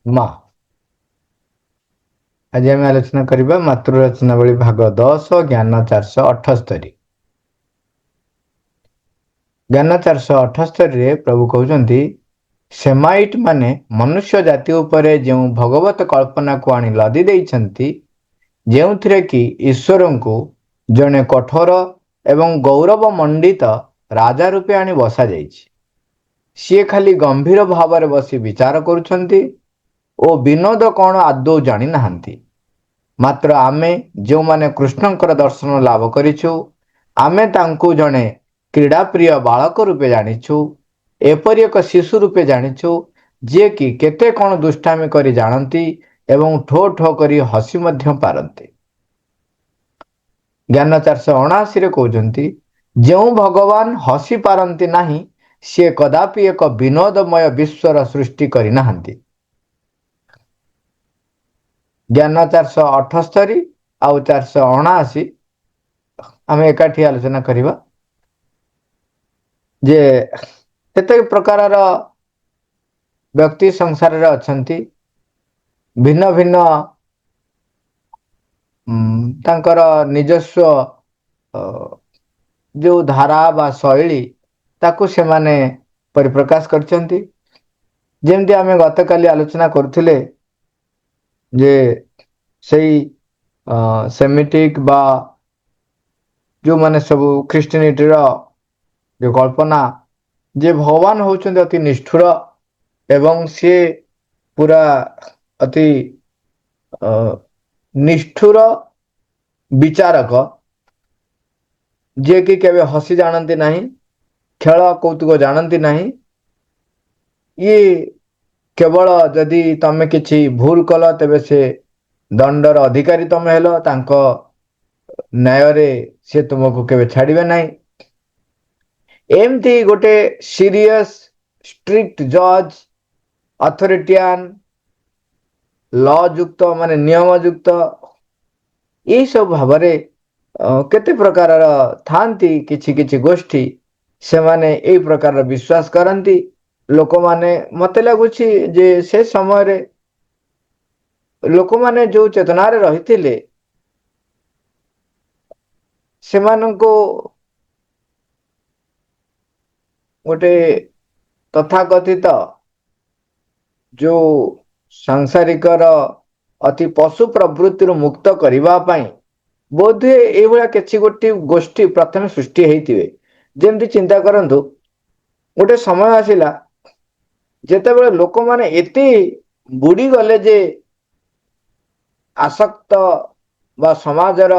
ମା। ଆଜି ଆମେ ଆଲୋଚନା କରିବା ମାତୃରଚନାବଳୀ ଭାଗ 10 ଜ୍ଞାନ 478। ଜ୍ଞାନ 478ରେ ପ୍ରଭୁ କହୁଛନ୍ତି, ସେମାଇଟ୍ ମାନେ ମନୁଷ୍ୟ ଜାତି ଉପରେ ଯେଉଁ ଭଗବତ କଳ୍ପନାକୁ ଆଣି ଲଦି ଦେଇଛନ୍ତି, ଯେଉଁଥିରେ କି ଈଶ୍ୱରଙ୍କୁ ଜଣେ କଠୋର ଏବଂ ଗୌରବ ମଣ୍ଡିତ ରାଜା ରୂପେ ଆଣି ବସାଯାଇଛି। ସିଏ ଖାଲି ଗମ୍ଭୀର ଭାବରେ ବସି ବିଚାର କରୁଛନ୍ତି ଓ ବିନୋଦ କ'ଣ ଆଦୌ ଜାଣିନାହାନ୍ତି। ମାତ୍ର ଆମେ ଯେଉଁମାନେ କୃଷ୍ଣଙ୍କର ଦର୍ଶନ ଲାଭ କରିଛୁ, ଆମେ ତାଙ୍କୁ ଜଣେ କ୍ରୀଡ଼ାପ୍ରିୟ ବାଳକ ରୂପେ ଜାଣିଛୁ, ଏପରି ଏକ ଶିଶୁ ରୂପେ ଜାଣିଛୁ ଯିଏକି କେତେ କ'ଣ ଦୁଷ୍ଟାମି କରି ଜାଣନ୍ତି ଏବଂ ଠୋ ଠୋ କରି ହସି ମଧ୍ୟ ପାରନ୍ତି। ଜ୍ଞାନ 479ରେ କହୁଛନ୍ତି, ଯେଉଁ ଭଗବାନ ହସି ପାରନ୍ତି ନାହିଁ, ସିଏ କଦାପି ଏକ ବିନୋଦମୟ ବିଶ୍ୱର ସୃଷ୍ଟି କରିନାହାନ୍ତି। ଜ୍ଞାନ 478 ଆଉ 479 ଆମେ ଏକାଠି ଆଲୋଚନା କରିବା ଯେ କେତେ ପ୍ରକାରର ବ୍ୟକ୍ତି ସଂସାରରେ ଅଛନ୍ତି। ଭିନ୍ନ ଭିନ୍ନ ତାଙ୍କର ନିଜସ୍ୱ ଯେଉଁ ଧାରା ବା ଶୈଳୀ ତାକୁ ସେମାନେ ପରିପ୍ରକାଶ କରିଛନ୍ତି। ଯେମିତି ଆମେ ଗତକାଲି ଆଲୋଚନା କରୁଥିଲେ ଯେ ସେଇ ସେମିଟିକ୍ ବା ଯେଉଁମାନେ ସବୁ ଖ୍ରୀଷ୍ଟିଆନିଟିର ଯେଉଁ କଳ୍ପନା ଯେ ଭଗବାନ ହେଉଛନ୍ତି ଅତି ନିଷ୍ଠୁର ଏବଂ ସିଏ ପୁରା ଅତି ନିଷ୍ଠୁର ବିଚାରକ, ଯିଏକି କେବେ ହସି ଜାଣନ୍ତି ନାହିଁ, ଖେଳ କୌତୁକ ଜାଣନ୍ତି ନାହିଁ। ଇଏ କେବଳ ଯଦି ତମେ କିଛି ଭୁଲ କଲ ତେବେ ସେ ଦଣ୍ଡର ଅଧିକାରୀ ତମେ ହେଲ, ତାଙ୍କ ନ୍ୟାୟରେ ସେ ତୁମକୁ କେବେ ଛାଡ଼ିବେ ନାହିଁ। ଏମିତି ଗୋଟେ ସିରିୟସ୍ ଷ୍ଟ୍ରିକ୍ଟ ଜଜ୍, ଅଥରିଟିଆନ୍, ଲ ଯୁକ୍ତ ମାନେ ନିୟମ ଯୁକ୍ତ, ଏଇସବୁ ଭାବରେ କେତେ ପ୍ରକାରର ଥାନ୍ତି କିଛି କିଛି ଗୋଷ୍ଠୀ, ସେମାନେ ଏଇ ପ୍ରକାରର ବିଶ୍ୱାସ କରନ୍ତି। ଲୋକମାନେ ମତେ ଲାଗୁଛି ଯେ ସେ ସମୟରେ ଲୋକମାନେ ଯେଉଁ ଚେତନାରେ ରହିଥିଲେ ସେମାନଙ୍କୁ ଗୋଟେ ତଥାକଥିତ ଯେଉଁ ସାଂସାରିକର ଅତି ପଶୁ ପ୍ରବୃତ୍ତିରୁ ମୁକ୍ତ କରିବା ପାଇଁ ବୋଧହୁଏ ଏଇଭଳିଆ କିଛି ଗୋଷ୍ଠୀ ପ୍ରଥମେ ସୃଷ୍ଟି ହେଇଥିବେ। ଯେମିତି ଚିନ୍ତା କରନ୍ତୁ, ଗୋଟେ ସମୟ ଆସିଲା ଯେତେବେଳେ ଲୋକମାନେ ଏତେ ବୁଡ଼ିଗଲେ ଯେ ଆସକ୍ତ ବା ସମାଜର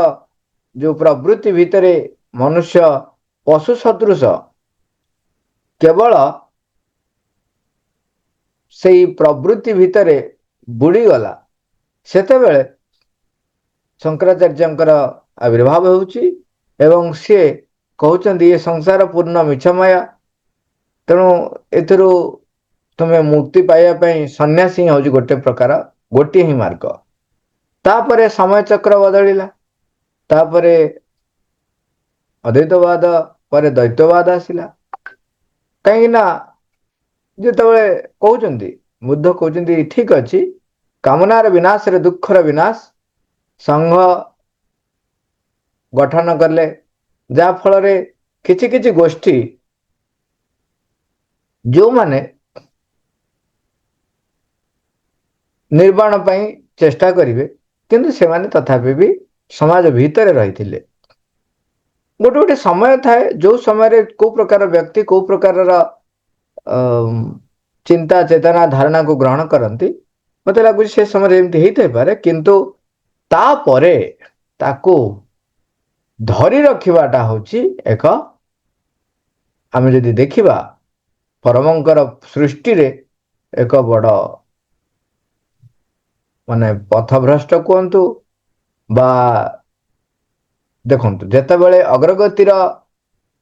ଯେଉଁ ପ୍ରବୃତ୍ତି ଭିତରେ ମନୁଷ୍ୟ ପଶୁ ସଦୃଶ କେବଳ ସେଇ ପ୍ରବୃତ୍ତି ଭିତରେ ବୁଡ଼ିଗଲା, ସେତେବେଳେ ଶଙ୍କରାଚାର୍ଯ୍ୟଙ୍କର ଆବିର୍ଭାବ ହେଉଛି ଏବଂ ସିଏ କହୁଛନ୍ତି ଏ ସଂସାର ପୂର୍ଣ୍ଣ ମିଛମାୟା, ତେଣୁ ଏଥିରୁ ତୁମେ ମୁକ୍ତି ପାଇବା ପାଇଁ ସନ୍ନ୍ୟାସ ହିଁ ହେଉଛି ଗୋଟେ ପ୍ରକାର, ଗୋଟିଏ ହିଁ ମାର୍ଗ। ତାପରେ ସମୟ ଚକ୍ର ବଦଳିଲା, ତାପରେ ଅଦ୍ୱୈତବାଦ ପରେ ଦ୍ୱୈତବାଦ ଆସିଲା। କାହିଁକି ନା ଯେତେବେଳେ କହୁଛନ୍ତି, ବୁଦ୍ଧ କହୁଛନ୍ତି ଠିକ ଅଛି, କାମନାର ବିନାଶରେ ଦୁଃଖର ବିନାଶ, ସଂଘ ଗଠନ କଲେ ଯାହା ଫଳରେ କିଛି କିଛି ଗୋଷ୍ଠୀ ଯେଉଁମାନେ ନିର୍ବାଣ ପାଇଁ ଚେଷ୍ଟା କରିବେ, କିନ୍ତୁ ସେମାନେ ତଥାପି ବି ସମାଜ ଭିତରେ ରହିଥିଲେ। ଗୋଟେ ଗୋଟେ ସମୟ ଥାଏ ଯେଉଁ ସମୟରେ କୋଉ ପ୍ରକାର ବ୍ୟକ୍ତି କୋଉ ପ୍ରକାରର ଚିନ୍ତା ଚେତନା ଧାରଣାକୁ ଗ୍ରହଣ କରନ୍ତି, ମତେ ଲାଗୁଛି ସେ ସମୟରେ ଏମିତି ହେଇଥାଇପାରେ, କିନ୍ତୁ ତାପରେ ତାକୁ ଧରି ରଖିବାଟା ହେଉଛି ଏକ, ଆମେ ଯଦି ଦେଖିବା ପରମଙ୍କର ସୃଷ୍ଟିରେ ଏକ ବଡ଼ ମାନେ ପଥଭ୍ରଷ୍ଟ କୁହନ୍ତୁ ବା ଦେଖନ୍ତୁ, ଯେତେବେଳେ ଅଗ୍ରଗତିର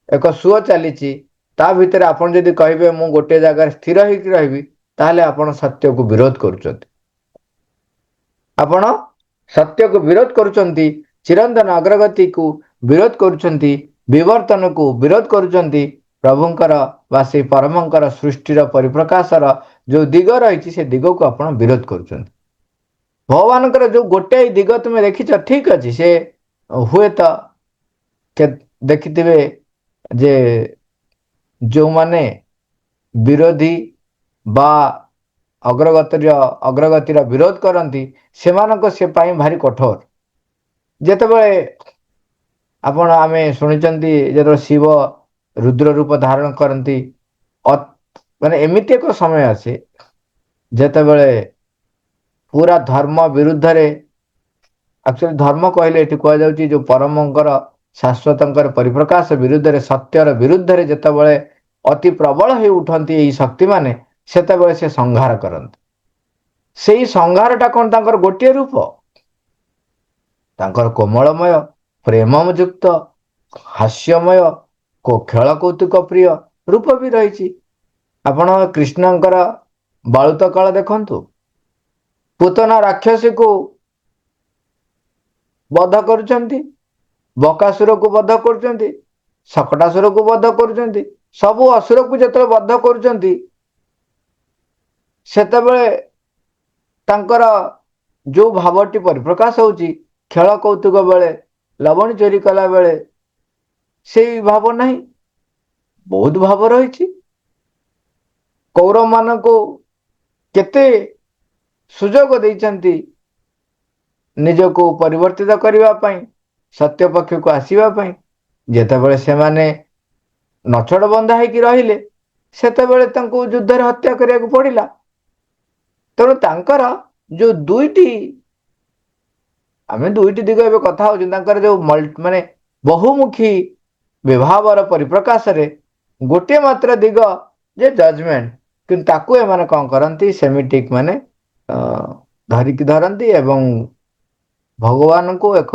ଏକ ସୁଅ ଚାଲିଛି, ତା ଭିତରେ ଆପଣ ଯଦି କହିବେ ମୁଁ ଗୋଟିଏ ଜାଗାରେ ସ୍ଥିର ହେଇକି ରହିବି, ତାହେଲେ ଆପଣ ସତ୍ୟକୁ ବିରୋଧ କରୁଛନ୍ତି। ଆପଣ ସତ୍ୟକୁ ବିରୋଧ କରୁଛନ୍ତି, ଚିରନ୍ତନ ଅଗ୍ରଗତିକୁ ବିରୋଧ କରୁଛନ୍ତି, ବିବର୍ତ୍ତନକୁ ବିରୋଧ କରୁଛନ୍ତି। ପ୍ରଭୁଙ୍କର ବା ସେଇ ପରମଙ୍କର ସୃଷ୍ଟିର ପରିପ୍ରକାଶର ଯେଉଁ ଦିଗ ରହିଛି ସେ ଦିଗକୁ ଆପଣ ବିରୋଧ କରୁଛନ୍ତି। ଭଗବାନଙ୍କର ଯେଉଁ ଗୋଟାଏ ଦିଗ ତୁମେ ଦେଖିଛ ଠିକ ଅଛି, ସେ ହୁଏତ ଦେଖିଥିବେ ଯେ ଯେଉଁମାନେ ବିରୋଧୀ ବା ଅଗ୍ରଗତିର ବିରୋଧ କରନ୍ତି ସେମାନଙ୍କ ସେ ପାଇଁ ଭାରି କଠୋର। ଯେତେବେଳେ ଆମେ ଶୁଣିଛନ୍ତି ଯେତେବେଳେ ଶିବ ରୁଦ୍ର ରୂପ ଧାରଣ କରନ୍ତି, ମାନେ ଏମିତି ଏକ ସମୟ ଆସେ ଯେତେବେଳେ ପୁରା ଧର୍ମ ବିରୁଦ୍ଧରେ, ଆକ୍ଚୁଆଲି ଧର୍ମ କହିଲେ ଏଠି କୁହାଯାଉଛି ଯେଉଁ ପରମଙ୍କର ଶାଶ୍ୱତଙ୍କର ପରିପ୍ରକାଶ ବିରୁଦ୍ଧରେ, ସତ୍ୟର ବିରୁଦ୍ଧରେ ଯେତେବେଳେ ଅତି ପ୍ରବଳ ହେଇ ଉଠନ୍ତି ଏହି ଶକ୍ତିମାନେ, ସେତେବେଳେ ସେ ସଂହାର କରନ୍ତି। ସେଇ ସଂହାରଟା କ'ଣ ତାଙ୍କର ଗୋଟିଏ ରୂପ? ତାଙ୍କର କୋମଳମୟ, ପ୍ରେମଯୁକ୍ତ, ହାସ୍ୟମୟ, ଖେଳ କୌତୁକ ପ୍ରିୟ ରୂପ ବି ରହିଛି। ଆପଣ କୃଷ୍ଣଙ୍କର ବାଳୁତ କାଳ ଦେଖନ୍ତୁ, ପୂତନା ରାକ୍ଷସୀକୁ ବଧ କରୁଛନ୍ତି, ବକାସୁରକୁ ବଧ କରୁଛନ୍ତି, ଶକଟାସୁରକୁ ବଧ କରୁଛନ୍ତି, ସବୁ ଅସୁରକୁ ଯେତେବେଳେ ବଧ କରୁଛନ୍ତି ସେତେବେଳେ ତାଙ୍କର ଯେଉଁ ଭାବଟି ପରିପ୍ରକାଶ ହେଉଛି, ଖେଳ କୌତୁକ ବେଳେ, ଲବଣୀ ଚୋରି କଲା ବେଳେ ସେଇ ଭାବ ନାହିଁ, ବହୁତ ଭାବ ରହିଛି। କୌରବମାନଙ୍କୁ କେତେ ସୁଯୋଗ ଦେଇଛନ୍ତି ନିଜକୁ ପରିବର୍ତ୍ତିତ କରିବା ପାଇଁ, ସତ୍ୟ ପକ୍ଷକୁ ଆସିବା ପାଇଁ। ଯେତେବେଳେ ସେମାନେ ନଛୋଡ଼ ବନ୍ଧା ହେଇକି ରହିଲେ ସେତେବେଳେ ତାଙ୍କୁ ଯୁଦ୍ଧରେ ହତ୍ୟା କରିବାକୁ ପଡ଼ିଲା। ତେଣୁ ତାଙ୍କର ଯେଉଁ ଆମେ ଦୁଇଟି ଦିଗ ଏବେ କଥା ହଉଛୁ, ତାଙ୍କର ଯେଉଁ ମାନେ ବହୁମୁଖୀ ବିଭାବର ପରିପ୍ରକାଶରେ ଗୋଟିଏ ମାତ୍ର ଦିଗ ଯେ ଜଜମେଣ୍ଟ, କିନ୍ତୁ ତାକୁ ଏମାନେ କ'ଣ କରନ୍ତି, ସେମିଟିକ ମାନେ ଧରିକି ଧରନ୍ତି ଏବଂ ଭଗବାନଙ୍କୁ ଏକ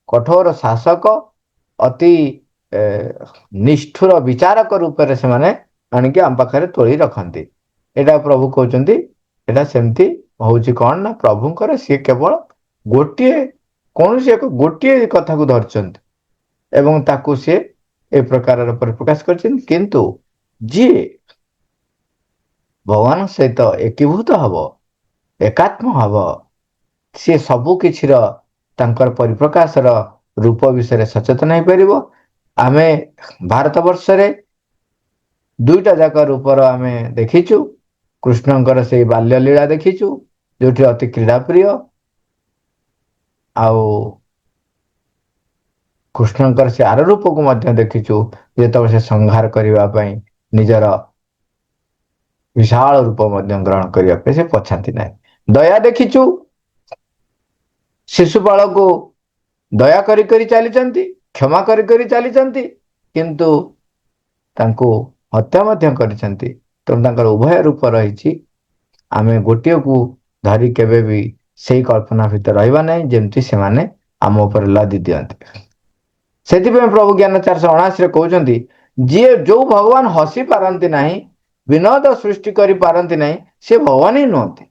କଠୋର ଶାସକ, ଅତି ନିଷ୍ଠୁର ବିଚାରକ ରୂପରେ ସେମାନେ ଆଣିକି ଆମ ପାଖରେ ତୋଳି ରଖନ୍ତି। ଏଇଟା ପ୍ରଭୁ କହୁଛନ୍ତି, ଏଇଟା ସେମିତି ହଉଛି କ'ଣ ନା, ପ୍ରଭୁଙ୍କର ସିଏ କେବଳ ଗୋଟିଏ କଥାକୁ ଧରିଛନ୍ତି ଏବଂ ତାକୁ ସିଏ ଏ ପ୍ରକାରର ପରିପ୍ରକାଶ କରିଛନ୍ତି। କିନ୍ତୁ ଯିଏ ଭଗବାନ ସହିତ ଏକୀଭୂତ ହବ, ଏକାତ୍ମ ହବ, ସିଏ ସବୁ କିଛିର ତାଙ୍କର ପରିପ୍ରକାଶର ରୂପ ବିଷୟରେ ସଚେତନ ହେଇପାରିବ। ଆମେ ଭାରତ ବର୍ଷରେ ଦୁଇଟା ଯାକ ରୂପର ଆମେ ଦେଖିଛୁ। କୃଷ୍ଣଙ୍କର ସେଇ ବାଲ୍ୟ ଲୀଳା ଦେଖିଛୁ, ଯେଉଁଠି ଅତି କ୍ରୀଡ଼ାପ୍ରିୟ, ଆଉ କୃଷ୍ଣଙ୍କର ସେ ଆର ରୂପକୁ ମଧ୍ୟ ଦେଖିଛୁ ଯେତେବେଳେ ସେ ସଂହାର କରିବା ପାଇଁ ନିଜର ବିଶାଳ ରୂପ ମଧ୍ୟ ଗ୍ରହଣ କରିବା ପାଇଁ ସେ ପଛାନ୍ତି ନାହିଁ। ଦୟା ଦେଖିଛୁ, ଶିଶୁପାଳକୁ ଦୟା କରି କରି ଚାଲିଛନ୍ତି, କ୍ଷମା କରି କରି ଚାଲିଛନ୍ତି, କିନ୍ତୁ ତାଙ୍କୁ ହତ୍ୟା ମଧ୍ୟ କରିଛନ୍ତି। ତେଣୁ ତାଙ୍କର ଉଭୟ ରୂପ ରହିଛି। ଆମେ ଗୋଟିଏକୁ ଧରି କେବେ ବି ସେଇ କଳ୍ପନା ଭିତରେ ରହିବା ନାହିଁ ଯେମିତି ସେମାନେ ଆମ ଉପରେ ଲାଦି ଦିଅନ୍ତି। ସେଥିପାଇଁ ପ୍ରଭୁ ଜ୍ଞାନ 479 କହୁଛନ୍ତି, ଯିଏ ଯେଉଁ ଭଗବାନ ହସି ପାରନ୍ତି ନାହିଁ, ବିନୋଦ ସୃଷ୍ଟି କରିପାରନ୍ତି ନାହିଁ, ସେ ଭଗବାନ ହିଁ ନୁହନ୍ତି।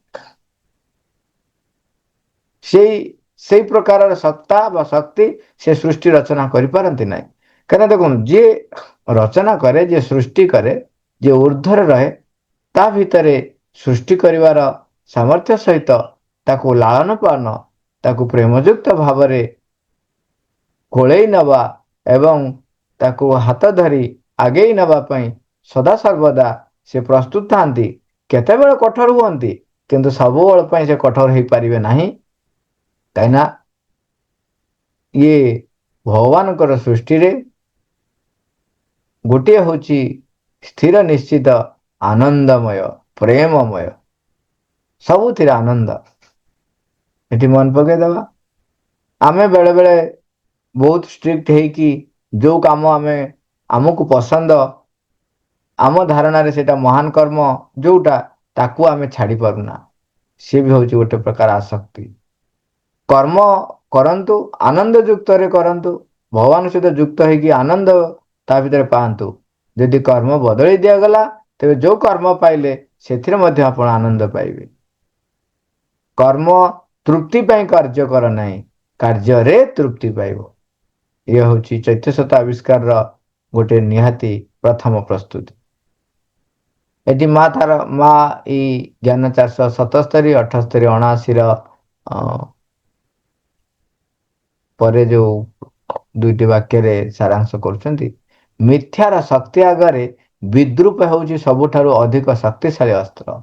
ସେଇ ପ୍ରକାରର ସତ୍ତା ବା ଶକ୍ତି ସେ ସୃଷ୍ଟି ରଚନା କରିପାରନ୍ତି ନାହିଁ। କାରଣ ଦେଖନ୍ତୁ, ଯିଏ ରଚନା କରେ, ଯିଏ ସୃଷ୍ଟି କରେ, ଯିଏ ଊର୍ଦ୍ଧ୍ୱରେ ରହେ, ତା ଭିତରେ ସୃଷ୍ଟି କରିବାର ସାମର୍ଥ୍ୟ ସହିତ ତାକୁ ଲାଳନ ପାଳନ, ତାକୁ ପ୍ରେମଯୁକ୍ତ ଭାବରେ କୋଳେଇ ନେବା ଏବଂ ତାକୁ ହାତ ଧରି ଆଗେଇ ନେବା ପାଇଁ ସଦାସର୍ବଦା ସେ ପ୍ରସ୍ତୁତ ଥାନ୍ତି। କେତେବେଳେ କଠୋର ହୁଅନ୍ତି, କିନ୍ତୁ ସବୁବେଳେ ପାଇଁ ସେ କଠୋର ହେଇପାରିବେ ନାହିଁ। କାହିଁକିନା ଇଏ ଭଗବାନଙ୍କର ସୃଷ୍ଟିରେ ଗୋଟିଏ ହେଉଛି ସ୍ଥିର ନିଶ୍ଚିତ ଆନନ୍ଦମୟ, ପ୍ରେମମୟ, ସବୁଥିରେ ଆନନ୍ଦ। ଏଠି ମନେ ପକେଇଦେବା, ଆମେ ବେଳେବେଳେ ବହୁତ ଷ୍ଟ୍ରିକ୍ଟ ହେଇକି ଯେଉଁ କାମ ଆମକୁ ପସନ୍ଦ, ଆମ ଧାରଣାରେ ସେଇଟା ମହାନ କର୍ମ ଯେଉଁଟା, ତାକୁ ଆମେ ଛାଡ଼ି ପାରୁନା। ସିଏ ବି ହେଉଛି ଗୋଟେ ପ୍ରକାର ଆସକ୍ତି। କର୍ମ କରନ୍ତୁ, ଆନନ୍ଦ ଯୁକ୍ତରେ କରନ୍ତୁ, ଭଗବାନ ସହିତ ଯୁକ୍ତ ହେଇକି ଆନନ୍ଦ ତା ଭିତରେ ପାଆନ୍ତୁ। ଯଦି କର୍ମ ବଦଳେଇ ଦିଆଗଲା, ତେବେ ଯେଉଁ କର୍ମ ପାଇଲେ ସେଥିରେ ମଧ୍ୟ ଆପଣ ଆନନ୍ଦ ପାଇବେ। କର୍ମ ତୃପ୍ତି ପାଇଁ କାର୍ଯ୍ୟ କର ନାହିଁ, କାର୍ଯ୍ୟରେ ତୃପ୍ତି ପାଇବ। ଇଏ ହେଉଛି ଚୈତ୍ୟ ଶତ ଆବିଷ୍କାରର ଗୋଟେ ନିହାତି ପ୍ରଥମ ପ୍ରସ୍ତୁତି। ଏଠି ମା ଏଇ ଜ୍ଞାନ 477, 78, 79 ପରେ ଯୋଉ ଦୁଇଟି ବାକ୍ୟରେ ସାରାଂଶ କରୁଛନ୍ତି। ମିଥ୍ୟାର ଶକ୍ତି ଆଗରେ ବିଦ୍ରୁପ ହେଉଛି ସବୁଠାରୁ ଅଧିକ ଶକ୍ତିଶାଳୀ ଅସ୍ତ୍ର।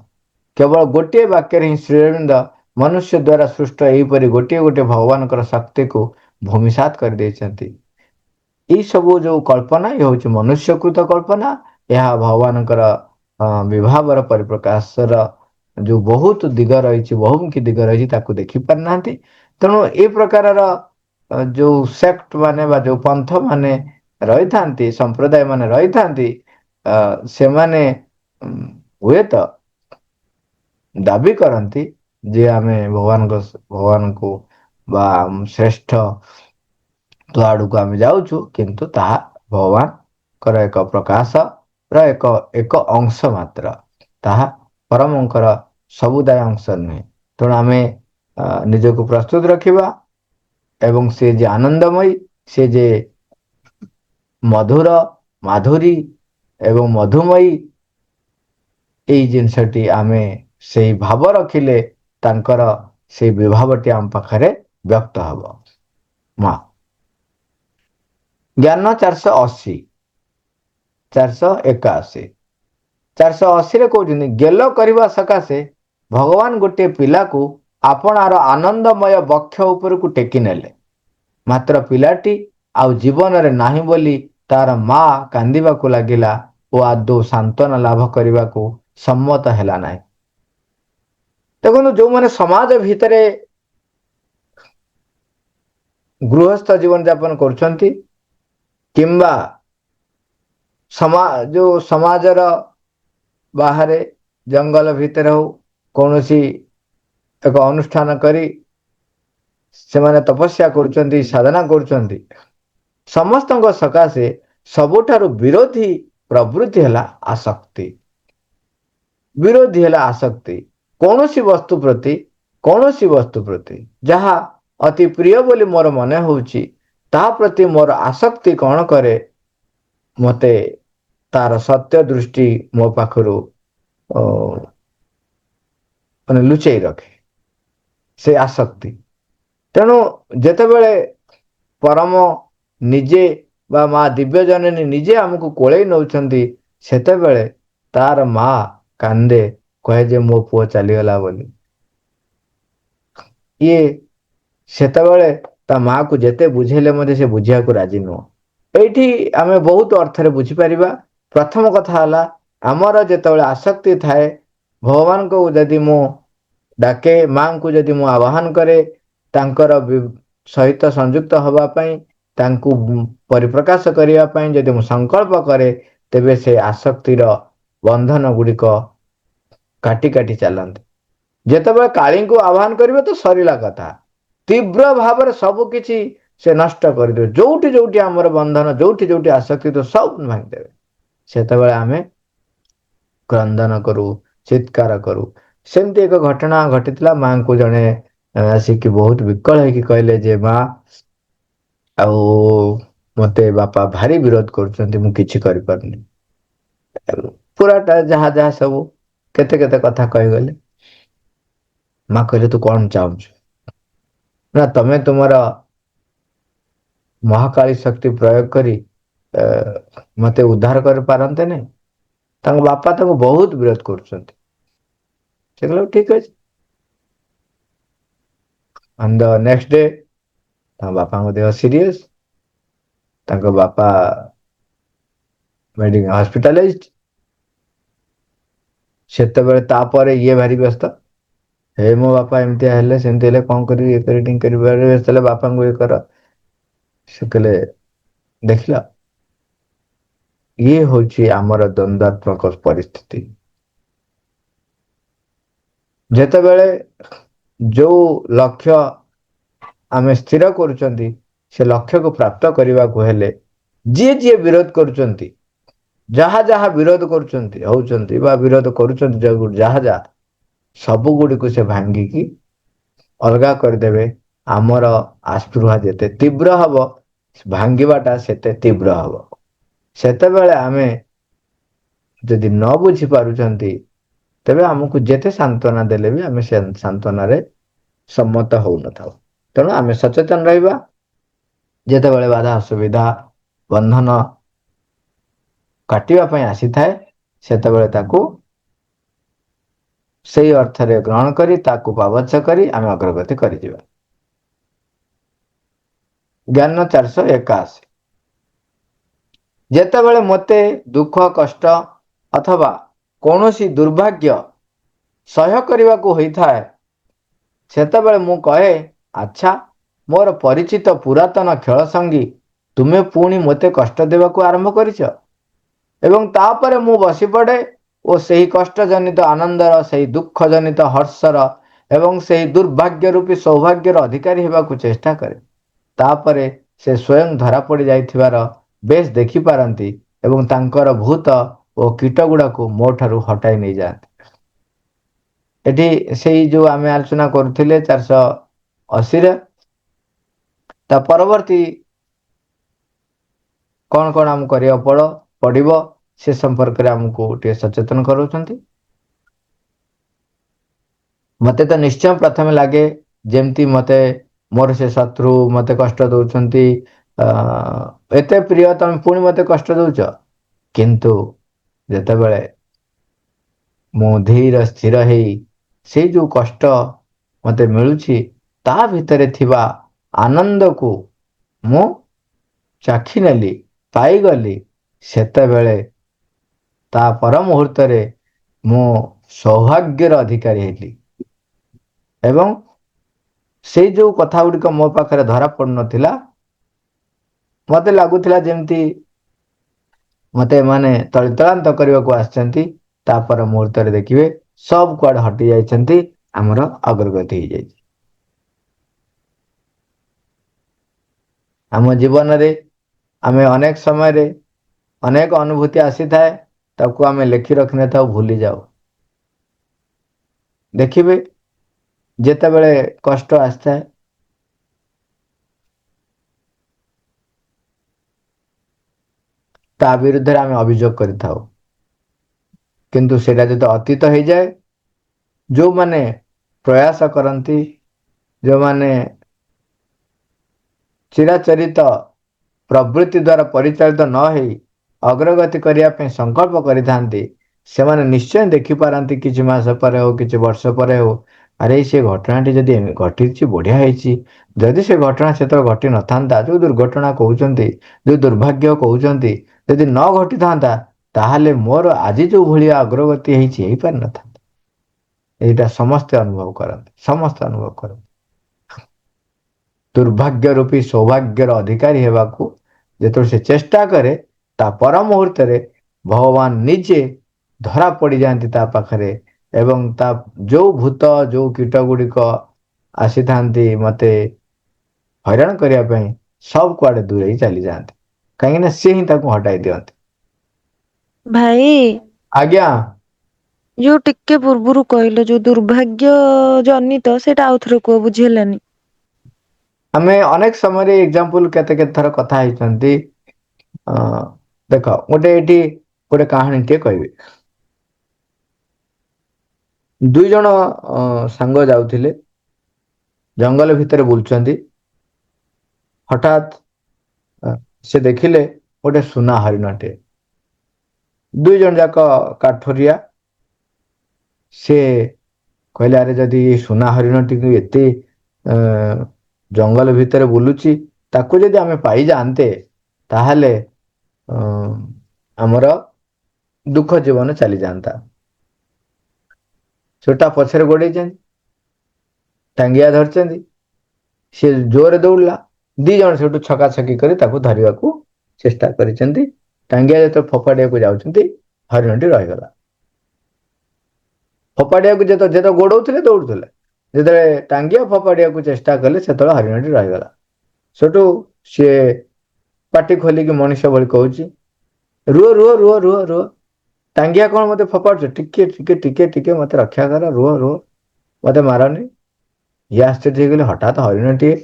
କେବଳ ଗୋଟିଏ ବାକ୍ୟରେ ହିଁ ଶ୍ରୀଅରବିନ୍ଦ ମନୁଷ୍ୟ ଦ୍ୱାରା ସୃଷ୍ଟ ଏହିପରି ଗୋଟିଏ ଗୋଟିଏ ଭଗବାନଙ୍କର ଶକ୍ତିକୁ ଭୂମିସାତ କରିଦେଇଛନ୍ତି। ଏଇ ସବୁ ଯୋଉ କଳ୍ପନା ଇଏ ହେଉଛି ମନୁଷ୍ୟକୃତ କଳ୍ପନା। ଏହା ଭଗବାନଙ୍କର ବିଭାବର ପରିପ୍ରକାଶର ଯୋଉ ବହୁତ ଦିଗ ରହିଛି, ବହୁମୁଖୀ ଦିଗ ରହିଛି, ତାକୁ ଦେଖି ପାରିନାହାନ୍ତି। ତେଣୁ ଏ ପ୍ରକାରର ଯୋଉ ସେକ୍ଟ ମାନେ ବା ଯୋଉ ପନ୍ଥ ମାନେ ରହିଥାନ୍ତି, ସମ୍ପ୍ରଦାୟ ମାନେ ରହିଥାନ୍ତି, ସେମାନେ ହୁଏତ ଦାବି କରନ୍ତି ଯେ ଆମେ ଭଗବାନଙ୍କୁ ବା ଶ୍ରେଷ୍ଠ ତ ଆଡକୁ ଆମେ ଯାଉଛୁ, କିନ୍ତୁ ତାହା ଭଗବାନଙ୍କର ଏକ ପ୍ରକାଶର ଏକ ଅଂଶ ମାତ୍ର। ତାହା ପରମଙ୍କର ସବୁଦାୟ ଅଂଶ ନୁହେଁ। ତେଣୁ ଆମେ ନିଜକୁ ପ୍ରସ୍ତୁତ ରଖିବା ଏବଂ ସେ ଯେ ଆନନ୍ଦମୟୀ, ସେ ଯେ ମଧୁର, ମାଧୁରୀ ଏବଂ ମଧୁମୟୀ, ଏଇ ଜିନିଷଟି ଆମେ ସେଇ ଭାବ ରଖିଲେ ତାଙ୍କର ସେଇ ବିଭାବଟି ଆମ ପାଖରେ ବ୍ୟକ୍ତ ହବ। ମା ଜ୍ଞାନ 480, 481, 480ରେ କହୁଛନ୍ତି, ଗେଲ କରିବା ସକାଶେ ଭଗବାନ ଗୋଟିଏ ପିଲାକୁ ଆପଣାର ଆନନ୍ଦମୟ ବକ୍ଷ ଉପରକୁ ଟେକି ନେଲେ। ମାତ୍ର ପିଲାଟି ଆଉ ଜୀବନରେ ନାହିଁ ବୋଲି ତାର ମା କାନ୍ଦିବାକୁ ଲାଗିଲା ଓ ଆଦୌ ସାନ୍ତ୍ୱନା ଲାଭ କରିବାକୁ ସମ୍ମତ ହେଲା ନାହିଁ। ଦେଖନ୍ତୁ, ଯୋଉମାନେ ସମାଜ ଭିତରେ ଗୃହସ୍ଥ ଜୀବନ ଯାପନ କରୁଛନ୍ତି କିମ୍ବା ଯୋଉ ସମାଜର ବାହାରେ ଜଙ୍ଗଲ ଭିତରେ ହଉ କୌଣସି ଏକ ଅନୁଷ୍ଠାନ କରି ସେମାନେ ତପସ୍ୟା କରୁଛନ୍ତି, ସାଧନା କରୁଛନ୍ତି, ସମସ୍ତଙ୍କ ସକାଶେ ସବୁଠାରୁ ବିରୋଧୀ ପ୍ରବୃତ୍ତି ହେଲା ଆସକ୍ତି। ବିରୋଧୀ ହେଲା ଆସକ୍ତି। କୌଣସି ବସ୍ତୁ ପ୍ରତି ଯାହା ଅତି ପ୍ରିୟ ବୋଲି ମୋର ମନେ ହଉଛି, ତାହା ପ୍ରତି ମୋର ଆସକ୍ତି କଣ କରେ, ମତେ ତାର ସତ୍ୟ ଦୃଷ୍ଟି ମୋ ପାଖରୁ ମାନେ ଲୁଚେଇ ରଖେ ସେ ଆସକ୍ତି। ତେଣୁ ଯେତେବେଳେ ପରମ ନିଜେ ବା ମା ଦିବ୍ୟ ଜନନୀ ନିଜେ ଆମକୁ କୋଳେଇ ନଉଛନ୍ତି, ସେତେବେଳେ ତାର ମା କାନ୍ଦେ, କହେ ଯେ ମୋ ପୁଅ ଚାଲିଗଲା ବୋଲି। ଇଏ ସେତେବେଳେ ତା ମାକୁ ଯେତେ ବୁଝେଇଲେ ମଧ୍ୟ ସେ ବୁଝିବାକୁ ରାଜି ନୁହଁ। ଏଇଠି ଆମେ ବହୁତ ଅର୍ଥରେ ବୁଝିପାରିବା। ପ୍ରଥମ କଥା ହେଲା, ଆମର ଯେତେବେଳେ ଆସକ୍ତି ଥାଏ, ଭଗବାନଙ୍କୁ ଯଦି ମୁଁ ଡାକେ, ମାଙ୍କୁ ଯଦି ମୁଁ ଆବାହନ କରେ, ତାଙ୍କର ସହିତ ସଂଯୁକ୍ତ ହବା ପାଇଁ, ତାଙ୍କୁ ପରିପ୍ରକାଶ କରିବା ପାଇଁ ଯଦି ମୁଁ ସଂକଳ୍ପ କରେ, ତେବେ ସେ ଆସକ୍ତିର ବନ୍ଧନ ଗୁଡ଼ିକ କାଟି କାଟି ଚାଲନ୍ତି। ଯେତେବେଳେ କାଳୀଙ୍କୁ ଆହ୍ୱାନ କରିବେ ତ ସରିଲା କଥା। ତୀବ୍ର ଭାବରେ ସବୁ କିଛି ସେ ନଷ୍ଟ କରିଦେବେ। ଯୋଉଠି ଯୋଉଠି ଆମର ବନ୍ଧନ, ଯୋଉଠି ଯୋଉଠି ଆସକ୍ତି, ତ ସବୁ ଭାଙ୍ଗିଦେବେ। ସେତେବେଳେ ଆମେ କ୍ରନ୍ଦନ କରୁ, ଚିତ୍କାର କରୁ। ସେମିତି ଏକ ଘଟଣା ଘଟିଥିଲା। ମାଙ୍କୁ ଜଣେ ଆସିକି ବହୁତ ବିକଳ ହେଇକି କହିଲେ ଯେ, ମା ଆଉ ମତେ ବାପା ଭାରି ବିରୋଧ କରୁଛନ୍ତି, ମୁଁ କିଛି କରିପାରୁନି। ପୁରାଟା ଯାହା ଯାହା ସବୁ କେତେ କେତେ କଥା କହିଗଲେ। ମା କହିଲେ, ତୁ କଣ ଚାହୁଁଛୁ? ନା, ତମେ ତୁମର ମହାକାଳୀ ଶକ୍ତି ପ୍ରୟୋଗ କରି ମତେ ଉଦ୍ଧାର କରିପାରନ୍ତେନି? ତାଙ୍କ ବାପା ତାଙ୍କୁ ବହୁତ ବିରୋଧ କରୁଛନ୍ତି। ସେ କହିଲେ, ଠିକ ଅଛି। ଅନ୍ ଦ ନେକ୍ସଟ ଡେ ତାଙ୍କ ବାପାଙ୍କ ଦେହ ସିରିୟସ। ତାଙ୍କ ବାପା ହସ୍ପିଟାଲାଇଜଡ। ସେତେବେଳେ ତାପରେ ଇଏ ଭାରି ବ୍ୟସ୍ତ। ହେ ମୋ ବାପା ଏମିତିଆ ହେଲେ, ସେମିତି ହେଲେ, କଣ କରିବି, ଇଏ କରିବି, ଢିଙ୍କି କରିବି, ହେଲେ ବାପାଙ୍କୁ ଇଏ କର। ସେ କହିଲେ, ଦେଖିଲ, ଇଏ ହଉଛି ଆମର ଦ୍ୱନ୍ଦାତ୍ମକ ପରିସ୍ଥିତି। ଯେତେବେଳେ ଯୋଉ ଲକ୍ଷ୍ୟ ଆମେ ସ୍ଥିର କରୁଛନ୍ତି, ସେ ଲକ୍ଷ୍ୟକୁ ପ୍ରାପ୍ତ କରିବାକୁ ହେଲେ ଯିଏ ଯିଏ ବିରୋଧ କରୁଛନ୍ତି, ଯାହା ଯାହା ବିରୋଧ କରୁଛନ୍ତି, ହଉଛନ୍ତି ବା ବିରୋଧ କରୁଛନ୍ତି, ଯାହା ଯାହା ସବୁ ଗୁଡ଼ିକୁ ସେ ଭାଙ୍ଗିକି ଅଲଗା କରିଦେବେ। ଆମର ଆସ୍ପୃହା ଯେତେ ତୀବ୍ର ହବ, ଭାଙ୍ଗିବାଟା ସେତେ ତୀବ୍ର ହବ। ସେତେବେଳେ ଆମେ ଯଦି ନ ବୁଝିପାରୁଛନ୍ତି ତେବେ ଆମକୁ ଯେତେ ସାନ୍ତ୍ୱନା ଦେଲେ ବି ଆମେ ସେ ସାନ୍ତ୍ୱନାରେ ସମ୍ମତ ହଉନଥାଉ। ତେଣୁ ଆମେ ସଚେତନ ରହିବା। ଯେତେବେଳେ ବାଧା ଅସୁବିଧା ବନ୍ଧନ କାଟିବା ପାଇଁ ଆସିଥାଏ ସେତେବେଳେ ତାକୁ ସେଇ ଅର୍ଥରେ ଗ୍ରହଣ କରି ତାକୁ ପାବଚ୍ଛ କରି ଆମେ ଅଗ୍ରଗତି କରିଯିବା। ଜ୍ଞାନ 481। ଯେତେବେଳେ ମୋତେ ଦୁଃଖ କଷ୍ଟ ଅଥବା କୌଣସି ଦୁର୍ଭାଗ୍ୟ ସହ୍ୟ କରିବାକୁ ହୋଇଥାଏ ସେତେବେଳେ ମୁଁ କହେ, ଆଚ୍ଛା, ମୋର ପରିଚିତ ପୁରାତନ ଖେଳ ସଙ୍ଗୀ, ତୁମେ ପୁଣି ମୋତେ କଷ୍ଟ ଦେବାକୁ ଆରମ୍ଭ କରିଛ। ଏବଂ ତାପରେ ମୁଁ ବସିପଡ଼େ ଓ ସେହି କଷ୍ଟଜନିତ ଆନନ୍ଦର, ସେହି ଦୁଃଖ ଜନିତ ହର୍ଷର ଏବଂ ସେହି ଦୁର୍ଭାଗ୍ୟ ରୂପୀ ସୌଭାଗ୍ୟର ଅଧିକାରୀ ହେବାକୁ ଚେଷ୍ଟା କରେ। ତାପରେ ସେ ସ୍ୱୟଂ ଧରା ପଡ଼ି ଯାଇଥିବାର ବେଶ ଦେଖିପାରନ୍ତି ଏବଂ ତାଙ୍କର ଭୂତ ଓ କୀଟ ଗୁଡ଼ାକୁ ମୋ ଠାରୁ ହଟାଇ ନେଇଯାଆନ୍ତି। ଏଠି ସେଇ ଯୋଉ ଆମେ ଆଲୋଚନା କରୁଥିଲେ 480ରେ ତା ପରବର୍ତ୍ତୀ କଣ କଣ ଆମକୁ କରିବାକୁ ପଡ଼ିବ ସେ ସମ୍ପର୍କରେ ଆମକୁ ଟିକେ ସଚେତନ କରାଉଛନ୍ତି। ମୋତେ ତ ନିଶ୍ଚୟ ପ୍ରଥମେ ଲାଗେ ଯେମିତି ମୋତେ ମୋର ସେ ଶତ୍ରୁ ମୋତେ କଷ୍ଟ ଦଉଛନ୍ତି, ଏତେ ପ୍ରିୟ ତମେ ପୁଣି ମୋତେ କଷ୍ଟ ଦଉଛ। କିନ୍ତୁ ଯେତେବେଳେ ମୁଁ ଧୀର ସ୍ଥିର ହେଇ ସେଇ ଯୋଉ କଷ୍ଟ ମୋତେ ମିଳୁଛି ତା ଭିତରେ ଥିବା ଆନନ୍ଦକୁ ମୁଁ ଚାଖି ନେଲି, ପାଇଗଲି, ସେତେବେଳେ ତା ପର ମୁହୂର୍ତ୍ତରେ ମୁଁ ସୌଭାଗ୍ୟର ଅଧିକାରୀ ହେଲି। ଏବଂ ସେଇ ଯୋଉ କଥା ଗୁଡ଼ିକ ମୋ ପାଖରେ ଧରା ପଡୁନଥିଲା, ମୋତେ ଲାଗୁଥିଲା ଯେମିତି ମୋତେ ଏମାନେ ତଳିତଳାନ୍ତ କରିବାକୁ ଆସିଛନ୍ତି। ତାପର ମୁହୂର୍ତ୍ତରେ ଦେଖିବେ ସବୁ କୁଆଡେ ହଟି ଯାଇଛନ୍ତି, ଆମର ଅଗ୍ରଗତି ହେଇଯାଇଛି। ଆମ ଜୀବନରେ ଆମେ ଅନେକ ସମୟରେ ଅନେକ ଅନୁଭୂତି ଆସିଥାଏ, ତାକୁ ଆମେ ଲେଖି ରଖିନଥାଉ, ଭୁଲି ଯାଉ। ଦେଖିବେ ଯେତେବେଳେ କଷ୍ଟ ଆସିଥାଏ ତା ବିରୁଦ୍ଧରେ ଆମେ ଅଭିଯୋଗ କରିଥାଉ। କିନ୍ତୁ ସେଇଟା ଯଦି ଅତୀତ ହେଇଯାଏ, ଯୋଉମାନେ ପ୍ରୟାସ କରନ୍ତି, ଯୋଉମାନେ ଚିରାଚରିତ ପ୍ରବୃତ୍ତି ଦ୍ୱାରା ପରିଚାଳିତ ନ ହେଇ ଅଗ୍ରଗତି କରିବା ପାଇଁ ସଂକଳ୍ପ କରିଥାନ୍ତି, ସେମାନେ ନିଶ୍ଚୟ ଦେଖିପାରନ୍ତି କିଛି ମାସ ପରେ ହଉ କିଛି ବର୍ଷ ପରେ ହଉ, ଆରେ ସେ ଘଟଣାଟି ଯଦି ଘଟିଛି ବଢିଆ ହେଇଛି, ଯଦି ସେ ଘଟଣା ସେତେବେଳେ ଘଟି ନଥାନ୍ତା, ଯୋଉ ଦୁର୍ଘଟଣା କହୁଛନ୍ତି, ଯୋଉ ଦୁର୍ଭାଗ୍ୟ କହୁଛନ୍ତି, ଯଦି ନ ଘଟିଥାନ୍ତା ତାହେଲେ ମୋର ଆଜି ଯୋଉ ଭଳିଆ ଅଗ୍ରଗତି ହେଇଛି ହେଇପାରିନଥାନ୍ତା। ଏଇଟା ସମସ୍ତେ ଅନୁଭବ କରନ୍ତି, ସମସ୍ତେ ଅନୁଭବ କରନ୍ତି। ଦୁର୍ଭାଗ୍ୟ ରୂପୀ ସୌଭାଗ୍ୟର ଅଧିକାରୀ ହେବାକୁ ଯେତେବେଳେ ସେ ଚେଷ୍ଟା କରେ, ତା ପର ମୁହୂର୍ତ୍ତରେ ଭଗବାନ ନିଜେ ଧରା ପଡ଼ିଯାଆନ୍ତି ତା ପାଖରେ ଏବଂ ତା ଯୋଉ ଭୂତ ଯୋଉ କୀଟ ଗୁଡ଼ିକ ଆସିଥାନ୍ତି ମୋତେ ହଇରାଣ କରିବା ପାଇଁ, ସବୁ କୁଆଡେ ଦୂରେଇ ଚାଲିଯାଆନ୍ତି, କାହିଁକି ନା ସିଏ ହିଁ ତାକୁ ହଟାଇ ଦିଅନ୍ତି। ଭାଇ, ଆଜ୍ଞା। ଯୋଉ ଟିକେ ପୂର୍ବରୁ କହିଲ ଯୋଉ ଦୁର୍ଭାଗ୍ୟ ଜନିତ, ସେଇଟା ଆଉ ଥରେ କୁହ, ବୁଝି ହେଲାନି। ଆମେ ଅନେକ ସମୟରେ ଏକ୍ଜାମ୍ପଲ କେତେ କେତେ ଥର କଥା ହେଇଛନ୍ତି। ଦେଖ ଗୋଟେ ଏଠି ଗୋଟେ କାହାଣୀ ଟିଏ କହିବି। ଦୁଇ ଜଣ ସାଙ୍ଗ ଯାଉଥିଲେ, ଜଙ୍ଗଲ ଭିତରେ ବୁଲୁଛନ୍ତି, ହଠାତ୍ ସେ ଦେଖିଲେ ଗୋଟେ ସୁନା ହରିଣଟେ। ଦୁଇ ଜଣ ଯାକ କାଠୁରିଆ। ସେ କହିଲେ, ଆରେ ଯଦି ସୁନା ହରିଣଟିକୁ ଏତେ ଜଙ୍ଗଲ ଭିତରେ ବୁଲୁଛି, ତାକୁ ଯଦି ଆମେ ପାଇଯାଆନ୍ତେ ତାହେଲେ ଆମର ଦୁଃଖ ଜୀବନ ଚାଲିଯାଆନ୍ତା। ସେଟା ପଛରେ ଗୋଡେଇଛନ୍ତି, ଟାଙ୍ଗିଆ ଧରିଛନ୍ତି, ସେ ଜୋରରେ ଦୌଡ଼ିଲା। ଦି ଜଣ ସେଠୁ ଛକାଛକି କରି ତାକୁ ଧରିବାକୁ ଚେଷ୍ଟା କରିଛନ୍ତି। ଟାଙ୍ଗିଆ ଯେତେବେଳେ ଫୋପାଡିବାକୁ ଯାଉଛନ୍ତି, ହରିଣଟି ରହିଗଲା। ଫୋପାଡିବାକୁ ଯେତେବେଳେ ଗୋଡଉଥିଲେ ଦୌଡୁଥିଲେ, ଯେତେବେଳେ ଟାଙ୍ଗିଆ ଫୋପାଡିବାକୁ ଚେଷ୍ଟା କଲେ ସେତେବେଳେ ହରିଣଟି ରହିଗଲା। ସେଠୁ ସିଏ ପାଟି ଖୋଲିକି ମଣିଷ ଭଳି କହୁଛି, ରୁହ ରୁହ ରୁହ ରୁହ ରୁହ, ଟାଙ୍ଗିଆ କଣ ମତେ ଫୋପାଡୁଛ, ଟିକେ ଟିକେ ଟିକେ ଟିକେ ମତେ ରକ୍ଷା କର, ରୁହ ରୁହ, ମତେ ମାରନି। ଇଏ ଆଶ୍ଚର୍ଯ୍ୟ ହେଇଗଲେ, ହଠାତ୍ ହରିଣଟିଏ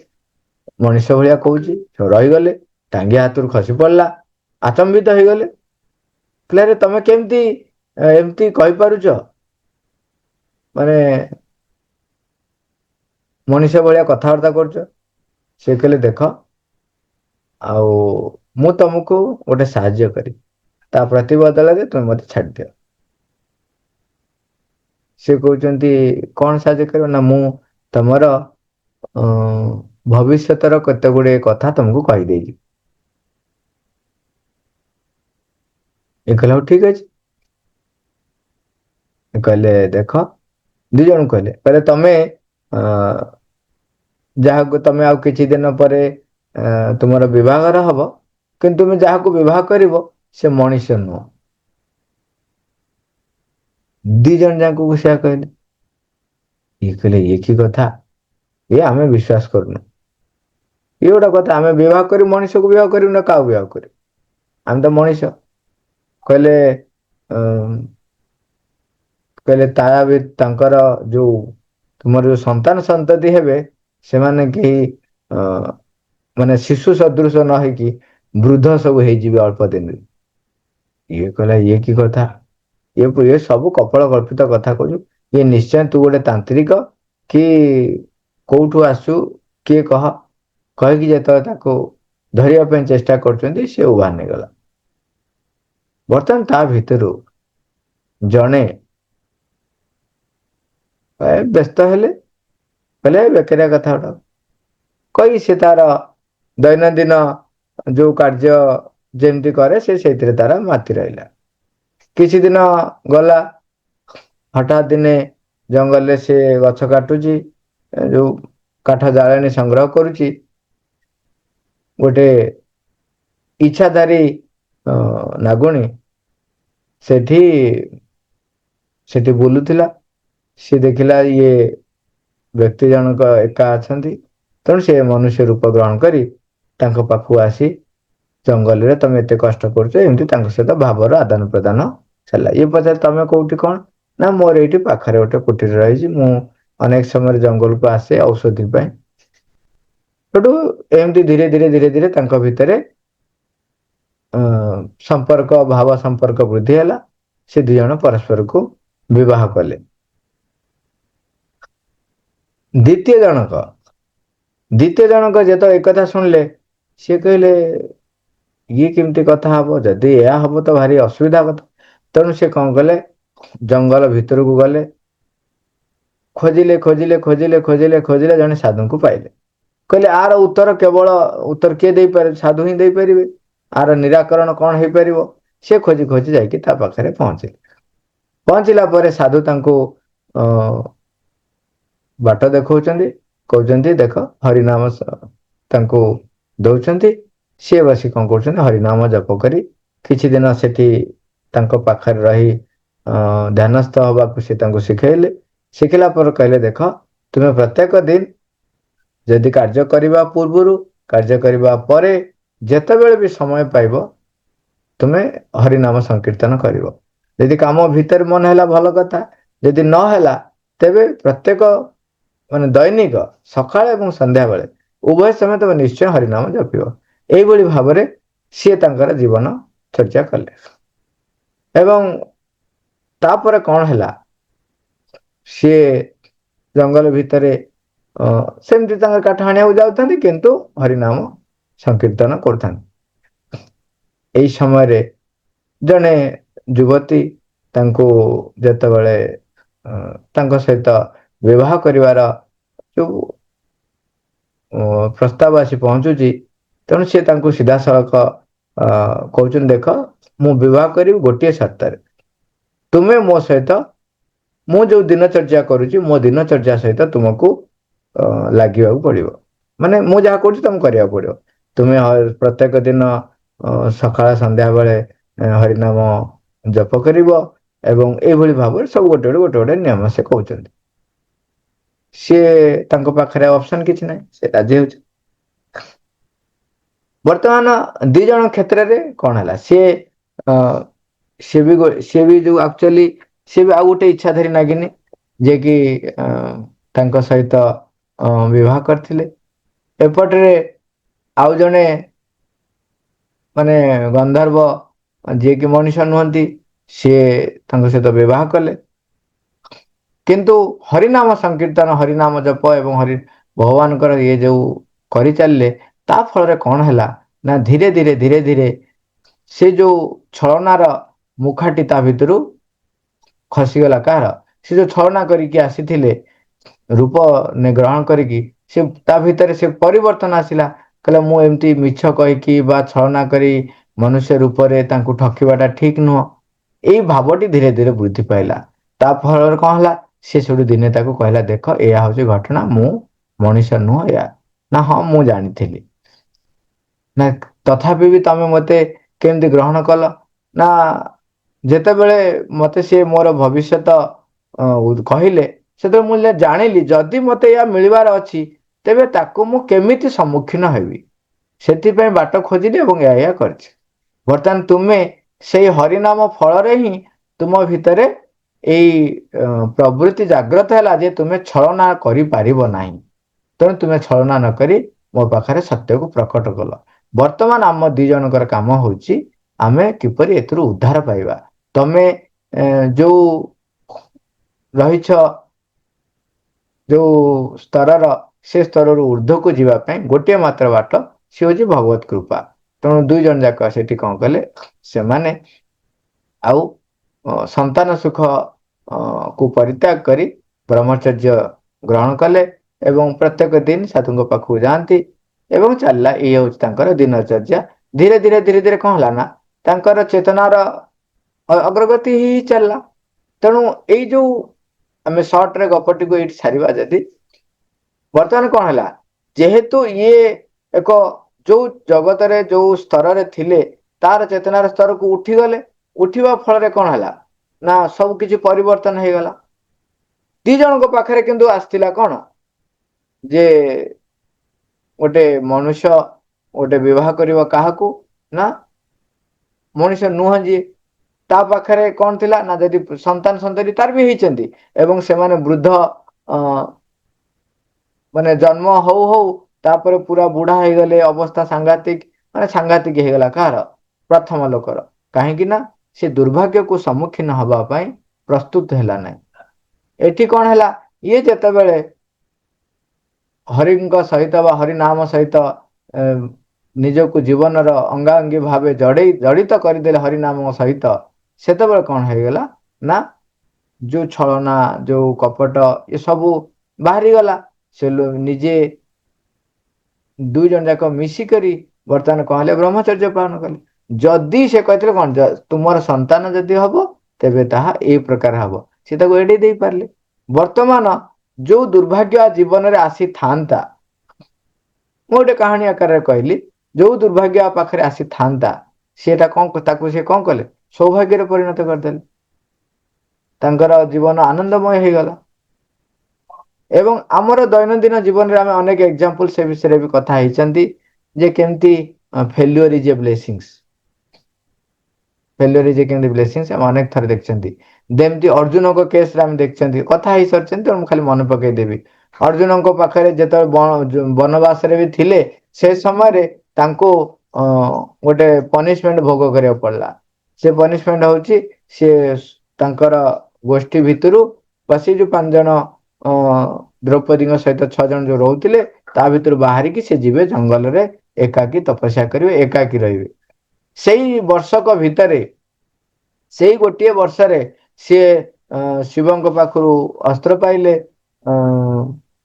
ମଣିଷ ଭଳିଆ କହୁଛି। ରହିଗଲେ, ଟାଙ୍ଗିଆ ହାତରୁ ଖସି ପଡିଲା, ଆଚମ୍ବିତ ହେଇଗଲେ। କହିଲେ ଆରେ ତମେ କେମିତି ଏମିତି କହିପାରୁଛ, ମାନେ ମଣିଷ ଭଳିଆ କଥାବାର୍ତ୍ତା କରୁଛ। ସେ କହିଲେ ଦେଖ, ଆଉ ମୁଁ ତମକୁ ଗୋଟେ ସାହାଯ୍ୟ କରିବି, ତା ପ୍ରତିବଦଳରେ ତୁମେ ମତେ ଛାଡ଼ିଦିଅ। ସେ କହୁଛନ୍ତି କଣ ସାହାଯ୍ୟ କରିବ ନା, ମୁଁ ତମର ଭବିଷ୍ୟତର କେତେ ଗୁଡିଏ କଥା ତମକୁ କହିଦେଇଛି। ଏ କହିଲେ ହଉ ଠିକ ଅଛି। କହିଲେ ଦେଖ, ଦି ଜଣ କହିଲେ ତମେ ଅ ଯାହାକୁ ତମେ ଆଉ କିଛି ଦିନ ପରେ ତୁମର ବିବାହର ହବ, କିନ୍ତୁ ତୁମେ ଯାହାକୁ ବିବାହ କରିବ ସେ ମଣିଷ ନୁହଁ। ଦି ଜଣ ଯାଙ୍କୁ ସେୟା କହିଲେ। ଇଏ କହିଲେ ଇଏ କି କଥା, ଇଏ ଆମେ ବିଶ୍ୱାସ କରୁନୁ। ଇଏ ଗୋଟେ କଥା, ଆମେ ବିବାହ କରିବୁ ମଣିଷକୁ ବିବାହ କରିବୁ ନା କାହାକୁ ବିବାହ କରିବୁ, ଆମେ ତ ମଣିଷ। କହିଲେ କହିଲେ ତା ବି ତାଙ୍କର ଯୋଉ ତୁମର ଯୋଉ ସନ୍ତାନ ସନ୍ତତି ହେବେ, ସେମାନେ କେହି ମାନେ ଶିଶୁ ସଦୃଶ ନ ହେଇକି ବୃଦ୍ଧ ସବୁ ହେଇଯିବେ ଅଳ୍ପ ଦିନରେ। ଇଏ କହିଲା ଇଏ କି କଥା, ଇଏ ସବୁ କପଳ କଳ୍ପିତ କଥା କହୁଛୁ। ଇଏ ନିଶ୍ଚୟ ତୁ ଗୋଟେ ତାନ୍ତ୍ରିକ କି କୋଉଠୁ ଆସୁ କିଏ କହ। କହିକି ଯେତେବେଳେ ତାକୁ ଧରିବା ପାଇଁ ଚେଷ୍ଟା କରୁଛନ୍ତି, ସେ ଉଭାନ ହେଇଗଲା। ବର୍ତ୍ତମାନ ତା ଭିତରୁ ଜଣେ ବ୍ୟସ୍ତ ହେଲେ, କହିଲେ ବେକାରିଆ କଥା ଗୁଡା କହି ସେ ତାର ଦୈନନ୍ଦିନ ଯୋଉ କାର୍ଯ୍ୟ ଯେମିତି କରେ, ସେ ସେଇଥିରେ ତାର ମାତି ରହିଲା। କିଛି ଦିନ ଗଲା, ହଠାତ୍ ଦିନେ ଜଙ୍ଗଲରେ ସେ ଗଛ କାଟୁଛି, ଯୋଉ କାଠ ଜାଳେଣୀ ସଂଗ୍ରହ କରୁଛି। ଗୋଟେ ଇଚ୍ଛାଧାରୀ ନାଗୁଣୀ ସେଠି ସେଠି ବୁଲୁଥିଲା। ସିଏ ଦେଖିଲା ଇଏ ବ୍ୟକ୍ତି ଜଣକ ଏକା ଅଛନ୍ତି, ତେଣୁ ସେ ମନୁଷ୍ୟ ରୂପ ଗ୍ରହଣ କରି ତାଙ୍କ ପାଖକୁ ଆସି ଜଙ୍ଗଲରେ ତମେ ଏତେ କଷ୍ଟ କରୁଛ, ଏମିତି ତାଙ୍କ ସହିତ ଭାବର ଆଦାନ ପ୍ରଦାନ ହେଲା। ଇଏ ପଚାରେ ତମେ କୋଉଠି କଣ, ନା ମୋର ଏଇଠି ପାଖରେ ଗୋଟେ କୁଟୀର ରହିଛି, ମୁଁ ଅନେକ ସମୟରେ ଜଙ୍ଗଲକୁ ଆସେ ଔଷଧି ପାଇଁ। ସେଠୁ ଏମିତି ଧୀରେ ଧୀରେ ଧୀରେ ଧୀରେ ତାଙ୍କ ଭିତରେ ସମ୍ପର୍କ, ଭାବ ସମ୍ପର୍କ ବୃଦ୍ଧି ହେଲା। ସେ ଦି ଜଣ ପରସ୍ପରକୁ ବିବାହ କଲେ। ଦ୍ଵିତୀୟ ଜଣକ ଯେତେବେଳେ ଏକଥା ଶୁଣିଲେ, ସିଏ କହିଲେ ଇଏ କେମିତି କଥା ହବ, ଯଦି ଏହା ହବ ତ ଭାରି ଅସୁବିଧା କଥା। ତେଣୁ ସେ କଣ କଲେ, ଜଙ୍ଗଲ ଭିତରକୁ ଗଲେ। ଖୋଜିଲେ ଖୋଜିଲେ ଖୋଜିଲେ ଖୋଜିଲେ ଖୋଜିଲେ ଜଣେ ସାଧୁଙ୍କୁ ପାଇଲେ। କହିଲେ ଆର ଉତ୍ତର କିଏ ଦେଇପାରେ, ସାଧୁ ହିଁ ଦେଇପାରିବେ। ଆର ନିରାକରଣ କଣ ହେଇପାରିବ, ସେ ଖୋଜି ଖୋଜି ଯାଇକି ତା ପାଖରେ ପହଞ୍ଚିଲେ। ପହଞ୍ଚିଲା ପରେ ସାଧୁ ତାଙ୍କୁ ଅ ବାଟ ଦେଖଉଛନ୍ତି, କହୁଛନ୍ତି ଦେଖ ହରିନାମ ତାଙ୍କୁ ଦଉଛନ୍ତି। ସିଏ ବସି କଣ କରୁଛନ୍ତି, ହରିନାମ ଜପ କରି କିଛି ଦିନ ସେଠି ତାଙ୍କ ପାଖରେ ରହି ଧ୍ୟାନସ୍ଥ ହବାକୁ ସେ ତାଙ୍କୁ ଶିଖେଇଲେ। ଶିଖିଲା ପରେ କହିଲେ ଦେଖ, ତୁମେ ପ୍ରତ୍ୟେକ ଦିନ ଯଦି କାର୍ଯ୍ୟ କରିବା ପୂର୍ବରୁ, କାର୍ଯ୍ୟ କରିବା ପରେ, ଯେତେବେଳେ ବି ସମୟ ପାଇବ ତୁମେ ହରିନାମ ସଂକୀର୍ତ୍ତନ କରିବ। ଯଦି କାମ ଭିତରେ ମନେ ହେଲା ଭଲ କଥା, ଯଦି ନହେଲା ତେବେ ପ୍ରତ୍ୟେକ ମାନେ ଦୈନିକ ସକାଳେ ଏବଂ ସନ୍ଧ୍ୟା ବେଳେ ଉଭୟ ସମୟ ତମେ ନିଶ୍ଚୟ ହରିନାମ ଜପିବ। ଏଇଭଳି ଭାବରେ ସିଏ ତାଙ୍କର ଜୀବନ ଚର୍ଚ୍ଚା କଲେ। ଏବଂ ତାପରେ କଣ ହେଲା, ସିଏ ଜଙ୍ଗଲ ଭିତରେ ସେମିତି ତାଙ୍କର କାଠ ହାଣିବାକୁ ଯାଉଥାନ୍ତି, କିନ୍ତୁ ହରିନାମ ସଂକୀର୍ତ୍ତନ କରୁଥାନ୍ତି। ଏଇ ସମୟରେ ଜଣେ ଯୁବତୀ ତାଙ୍କୁ ଯେତେବେଳେ ତାଙ୍କ ସହିତ ବିବାହ କରିବାର ଯୋଉ ପ୍ରସ୍ତାବ ଆସି ପହଞ୍ଚୁଛି, ତେଣୁ ସେ ତାଙ୍କୁ ସିଧାସଳଖ କହୁଛନ୍ତି ଦେଖ, ମୁଁ ବିବାହ କରିବି ଗୋଟିଏ ସର୍ତ୍ତରେ, ତୁମେ ମୋ ସହିତ ମୁଁ ଯୋଉ ଦିନଚର୍ଯ୍ୟା କରୁଛି, ମୋ ଦିନଚର୍ଯ୍ୟା ସହିତ ତୁମକୁ ଲାଗିବାକୁ ପଡିବ। ମାନେ ମୁଁ ଯାହା କରୁଛି ତମକୁ କରିବାକୁ ପଡିବ। ତୁମେ ପ୍ରତ୍ୟେକ ଦିନ ସକାଳ ସନ୍ଧ୍ୟା ବେଳେ ହରିନାମ ଜପ କରିବ, ଏବଂ ଏଇଭଳି ଭାବରେ ସବୁ ଗୋଟେ ନିୟମ ସେ କହୁଛନ୍ତି। ସିଏ ତାଙ୍କ ପାଖରେ ଅପସନ କିଛି ନାହିଁ, ସେ ରାଜି ହଉଛି। ବର୍ତ୍ତମାନ ଦି ଜଣ କ୍ଷେତ୍ରରେ କଣ ହେଲା, ସିଏ ବି ଯୋଉ ଆକ୍ଚୁଆଲି ସିଏ ବି ଆଉ ଗୋଟେ ଇଚ୍ଛା ଧରି ନାଗିନି, ଯିଏ କି ତାଙ୍କ ସହିତ ବିବାହ କରିଥିଲେ। ଏପଟରେ ଆଉ ଜଣେ ମାନେ ଗନ୍ଧର୍ବ ଯିଏକି ମଣିଷ ନୁହନ୍ତି ସିଏ ତାଙ୍କ ସହିତ ବିବାହ କଲେ। କିନ୍ତୁ ହରିନାମ ସଂକୀର୍ତ୍ତନ, ହରିନାମ ଜପ ଏବଂ ଭଗବାନଙ୍କର ଇଏ ଯୋଉ କରିଚାଲିଲେ, ତା ଫଳରେ କଣ ହେଲା ନା ଧୀରେ ଧୀରେ ଧୀରେ ଧୀରେ ସେ ଯୋଉ ଛଳନାର ମୁଖାଟି ତା ଭିତରୁ ଖସିଗଲା। କାହାର? ସେ ଯୋଉ ଛଳନା କରିକି ଆସିଥିଲେ ରୂପ ଗ୍ରହଣ କରିକି, ସେ ତା ଭିତରେ ସେ ପରିବର୍ତ୍ତନ ଆସିଲା। କହିଲା ମୁଁ ଏମିତି ମିଛ କହିକି ବା ଛଳନା କରି ମନୁଷ୍ୟ ରୂପରେ ତାଙ୍କୁ ଠକିବାଟା ଠିକ ନୁହଁ। ଏଇ ଭାବଟି ଧୀରେ ଧୀରେ ବୃଦ୍ଧି ପାଇଲା। ତା ଫଳରେ କଣ ହେଲା, ସେ ସେଠୁ ଦିନେ ତାକୁ କହିଲା ଦେଖ ଏଇଆ ହଉଛି ଘଟଣା, ମୁଁ ମଣିଷ ନୁହଁ ଏଇଆ। ନା ହଁ ମୁଁ ଜାଣିଥିଲି। ନା ତଥାପି ବି ତମେ ମତେ କେମିତି ଗ୍ରହଣ କଲ? ନା ଯେତେବେଳେ ମତେ ସିଏ ମୋର ଭବିଷ୍ୟତ କହିଲେ, ସେତେବେଳେ ମୁଁ ଜାଣିଲି ଯଦି ମତେ ଏହା ମିଳିବାର ଅଛି ତେବେ ତାକୁ ମୁଁ କେମିତି ସମ୍ମୁଖୀନ ହେବି, ସେଥିପାଇଁ ବାଟ ଖୋଜିଲି ଏବଂ ଏହା କରିଛି। ବର୍ତ୍ତମାନ ତୁମେ ସେଇ ହରିନାମ ଫଳରେ ହିଁ ତୁମ ଭିତରେ ଏଇ ପ୍ରବୃତ୍ତି ଜାଗ୍ରତ ହେଲା ଯେ ତୁମେ ଛଳନା କରିପାରିବ ନାହିଁ। ତେଣୁ ତୁମେ ଛଳନା ନକରି ମୋ ପାଖରେ ସତ୍ୟକୁ ପ୍ରକଟ କଲ। ବର୍ତ୍ତମାନ ଆମ ଦି ଜଣଙ୍କର କାମ ହଉଛି ଆମେ କିପରି ଏଥିରୁ ଉଦ୍ଧାର ପାଇବା। ତମେ ଯୋଉ ରହିଛ ଯୋଉ ସ୍ତରର, ସେ ସ୍ତରରୁ ଉର୍ଦ୍ଧ୍ୱକୁ ଯିବା ପାଇଁ ଗୋଟିଏ ମାତ୍ର ବାଟ, ସିଏ ହଉଛି ଭଗବତ କୃପା। ତେଣୁ ଦୁଇ ଜଣ ଯାକ ସେଠି କଣ କଲେ, ସେମାନେ ଆଉ ସନ୍ତାନ ସୁଖ କୁ ପରିତ୍ୟାଗ କରି ବ୍ରହ୍ମଚର୍ଯ୍ୟ ଗ୍ରହଣ କଲେ ଏବଂ ପ୍ରତ୍ୟେକ ଦିନ ସାଧୁଙ୍କ ପାଖକୁ ଯାଆନ୍ତି ଏବଂ ଚାଲିଲା ଇଏ ହଉଛି ତାଙ୍କର ଦିନଚର୍ଯ୍ୟା। ଧୀରେ ଧୀରେ ଧୀରେ ଧୀରେ କଣ ହେଲା ନା ତାଙ୍କର ଚେତନାର ଅଗ୍ରଗତି ହେଇ ଚାଲିଲା। ତେଣୁ ଏଇ ଯୋଉ ଆମେ ସର୍ଟରେ ଗପଟିକୁ ଏଇଠି ସାରିବା ଯଦି, ବର୍ତ୍ତମାନ କଣ ହେଲା, ଯେହେତୁ ଇଏ ଏକ ଯୋଉ ଜଗତରେ ଯୋଉ ସ୍ତରରେ ଥିଲେ ତାର ଚେତନାର ସ୍ତରକୁ ଉଠିଗଲେ, ଉଠିବା ଫଳରେ କଣ ହେଲା ନା ସବୁ କିଛି ପରିବର୍ତ୍ତନ ହେଇଗଲା। ଦି ଜଣଙ୍କ ପାଖରେ କିନ୍ତୁ ଆସିଥିଲା କଣ, ଯେ ଗୋଟେ ମନୁଷ୍ୟ ଗୋଟେ ବିବାହ କରିବ କାହାକୁ ନା ମଣିଷ ନୁହଁ ଯିଏ, ତା ପାଖରେ କଣ ଥିଲା ନା ଯଦି ସନ୍ତାନ ସନ୍ତତି ତାର ବି ହେଇଛନ୍ତି ଏବଂ ସେମାନେ ବୃଦ୍ଧ ମାନେ ଜନ୍ମ ହଉ ହଉ ତାପରେ ପୁରା ବୁଢା ହେଇଗଲେ, ଅବସ୍ଥା ସାଂଘାତିକ, ମାନେ ସାଂଘାତିକ ହେଇଗଲା। କାହାର? ପ୍ରଥମ ଲୋକର। କାହିଁକି ନା ସେ ଦୁର୍ଭାଗ୍ୟକୁ ସମ୍ମୁଖୀନ ହବା ପାଇଁ ପ୍ରସ୍ତୁତ ହେଲା ନାହିଁ। ଏଠି କଣ ହେଲା, ଇଏ ଯେତେବେଳେ ହରିଙ୍କ ସହିତ ବା ହରି ନାମ ସହିତ ନିଜକୁ ଜୀବନର ଅଙ୍ଗାଅଙ୍ଗୀ ଭାବେ ଜଡ଼ିତ କରିଦେଲେ ହରିନାମ ସହିତ, ସେତେବେଳେ କଣ ହେଇଗଲା ନା ଯୋଉ ଛଳନା ଯୋଉ କପଟ ଏ ସବୁ ବାହାରିଗଲା। ସେ ନିଜେ ଦୁଇ ଜଣ ଯାକ ମିଶିକରି ବର୍ତ୍ତମାନ କଣ ହେଲେ, ବ୍ରହ୍ମଚର୍ଯ୍ୟ ପାଳନ କଲେ। ଯଦି ସେ କହିଥିଲେ କଣ, ତୁମର ସନ୍ତାନ ଯଦି ହବ ତେବେ ତାହା ଏଇ ପ୍ରକାର ହବ, ସେ ତାକୁ ଏଡେଇ ଦେଇ ପାରିଲେ। ବର୍ତ୍ତମାନ ଯୋଉ ଦୁର୍ଭାଗ୍ୟ ଜୀବନରେ ଆସିଥାନ୍ତା, ମୁଁ ଗୋଟେ କାହାଣୀ ଆକାରରେ କହିଲି, ଯୋଉ ଦୁର୍ଭାଗ୍ୟ ପାଖରେ ଆସିଥାନ୍ତା ସେଟା କଣ, ତାକୁ ସେ କଣ କଲେ, ସୌଭାଗ୍ୟରେ ପରିଣତ କରିଦେଲେ। ତାଙ୍କର ଜୀବନ ଆନନ୍ଦମୟ ହେଇଗଲା। ଏବଂ ଆମର ଦୈନନ୍ଦିନ ଜୀବନରେ ଆମେ ଅନେକ ଏକ୍ଜାମ୍ପଲ ସେ ବିଷୟରେ ବି କଥା ହେଇଛନ୍ତି, ଯେ କେମିତି failure is a blessings. Failure is କେମିତି ବ୍ଲେସିଂସ ଆମେ ଅନେକ ଥର ଦେଖିଛନ୍ତି। ଯେମିତି ଅର୍ଜୁନଙ୍କ କେସରେ ଆମେ ଦେଖିଛନ୍ତି, କଥା ହେଇସାରିଛନ୍ତି ତେଣୁ ମୁଁ ଖାଲି ମନେ ପକେଇଦେବି। ଅର୍ଜୁନଙ୍କ ପାଖରେ ଯେତେବେଳେ ବନବାସରେ ବି ଥିଲେ, ସେ ସମୟରେ ତାଙ୍କୁ ଗୋଟେ ପନିଶମେଣ୍ଟ ଭୋଗ କରିବାକୁ ପଡିଲା। ସେ ପନିଶମେଣ୍ଟ ହଉଛି ସେ ତାଙ୍କର ଗୋଷ୍ଠୀ ଭିତରୁ ବା ସେ ଯୋଉ 5 ଜଣ ଦ୍ରୌପଦୀଙ୍କ ସହିତ 6 ଜଣ ଯୋଉ ରହୁଥିଲେ ତା ଭିତରୁ ବାହାରିକି ସେ ଯିବେ ଜଙ୍ଗଲରେ, ଏକାକୀ ତପସ୍ୟା କରିବେ, ଏକାକୀ ରହିବେ। ସେଇ ବର୍ଷକ ଭିତରେ, ସେଇ ଗୋଟିଏ ବର୍ଷରେ ସିଏ ଶିବଙ୍କ ପାଖରୁ ଅସ୍ତ୍ର ପାଇଲେ,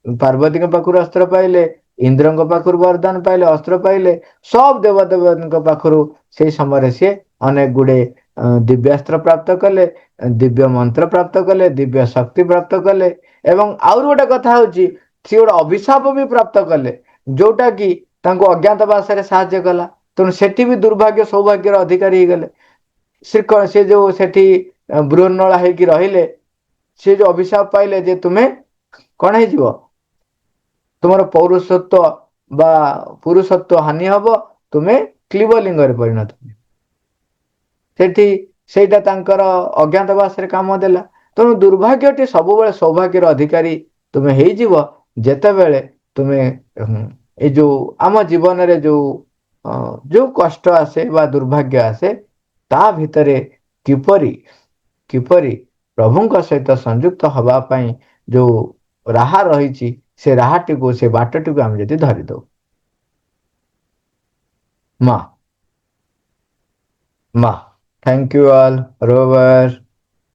ପାର୍ବତୀଙ୍କ ପାଖରୁ ଅସ୍ତ୍ର ପାଇଲେ, ଇନ୍ଦ୍ରଙ୍କ ପାଖରୁ ବରଦାନ ପାଇଲେ, ଅସ୍ତ୍ର ପାଇଲେ, ସବ ଦେବଦେବୀଙ୍କ ପାଖରୁ ସେଇ ସମୟରେ ସିଏ ଅନେକ ଗୁଡେ ଦିବ୍ୟାସ୍ତ୍ର ପ୍ରାପ୍ତ କଲେ, ଦିବ୍ୟ ମନ୍ତ୍ର ପ୍ରାପ୍ତ କଲେ, ଦିବ୍ୟ ଶକ୍ତି ପ୍ରାପ୍ତ କଲେ। ଏବଂ ଆହୁରି ଗୋଟେ କଥା ହଉଛି, ସିଏ ଗୋଟେ ଅଭିଶାପ ବି ପ୍ରାପ୍ତ କଲେ, ଯୋଉଟା କି ତାଙ୍କୁ ଅଜ୍ଞାତବାସରେ ସାହାଯ୍ୟ କଲା। ତେଣୁ ସେଠି ବି ଦୁର୍ଭାଗ୍ୟ ସୌଭାଗ୍ୟର ଅଧିକାରୀ ହେଇଗଲେ। ସେ ଯୋଉ ସେଠି ବୃହନ୍ନଳା ହେଇକି ରହିଲେ, ସେ ଯୋଉ ଅଭିଶାପ ପାଇଲେ ଯେ ତୁମେ କଣ ହେଇଯିବ, ତୁମର ପୌରୁଷତ୍ୱ ବା ପୁରୁଷତ୍ୱ ହାନି ହବ, ତୁମେ କ୍ଲିବ ଲିଙ୍ଗରେ ପରିଣତ ହେବ। ସେଠି ସେଇଟା ତାଙ୍କର ଅଜ୍ଞାତବାସରେ କାମ ଦେଲା। ତେଣୁ ଦୁର୍ଭାଗ୍ୟଟି ସବୁବେଳେ ସୌଭାଗ୍ୟର ଅଧିକାରୀ ତୁମେ ହେଇଯିବ, ଯେତେବେଳେ ତୁମେ ଏଇ ଯୋଉ ଆମ ଜୀବନରେ ଯୋଉ କଷ୍ଟ ଆସେ ବା ଦୁର୍ଭାଗ୍ୟ ଆସେ, ତା ଭିତରେ କିପରି କିପରି ପ୍ରଭୁଙ୍କ ସହିତ ସଂଯୁକ୍ତ ହବା ପାଇଁ ଯୋଉ ରାହା ରହିଛି, ସେ ରାହାଟିକୁ, ସେ ବାଟଟିକୁ ଆମେ ଯଦି ଧରିଦଉ। ମା, ଥ୍ୟାଙ୍କ ୟୁ ଅଲ୍ ରୋବର।